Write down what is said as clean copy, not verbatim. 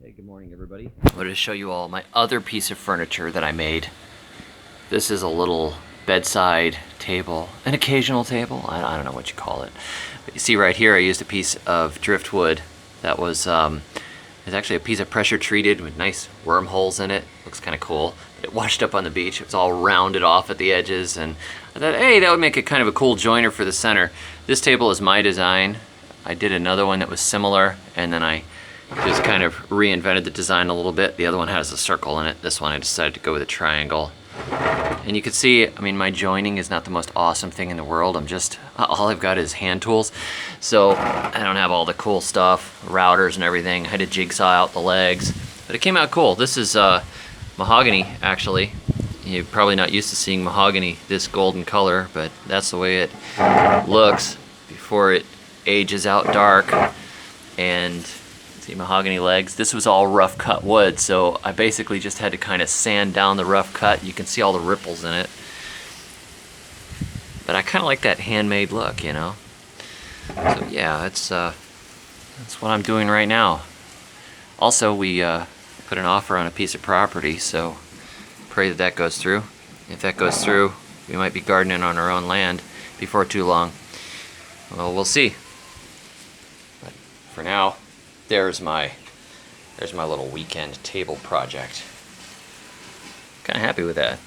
Hey, good morning everybody. I wanted to show you all my other piece of furniture that I made. This is a little bedside table, an occasional table, I don't know what you call it. But you see right here I used a piece of driftwood that was it's actually a piece of pressure treated with nice wormholes in it. Looks kind of cool. It washed up on the beach. It was all rounded off at the edges, and I thought, hey, that would make it kind of a cool joiner for the center. This table is my design. I did another one that was similar, and then I just kind of reinvented the design a little bit. The other one has a circle in it. This one I decided to go with a triangle. And you can see, I mean, my joining is not the most awesome thing in the world. All I've got is hand tools. So I don't have all the cool stuff, routers and everything. I had to jigsaw out the legs, but it came out cool. This is mahogany, actually. You're probably not used to seeing mahogany this golden color, but that's the way it looks before it ages out dark. And see, mahogany legs. This was all rough cut wood, so I basically just had to kind of sand down the rough cut. You can see all the ripples in it. But I kind of like that handmade look, you know. So yeah, that's what I'm doing right now. Also, we put an offer on a piece of property, so pray that that goes through. If that goes through, we might be gardening on our own land before too long. Well, we'll see. But for now, there's my little weekend table project. Kind of happy with that.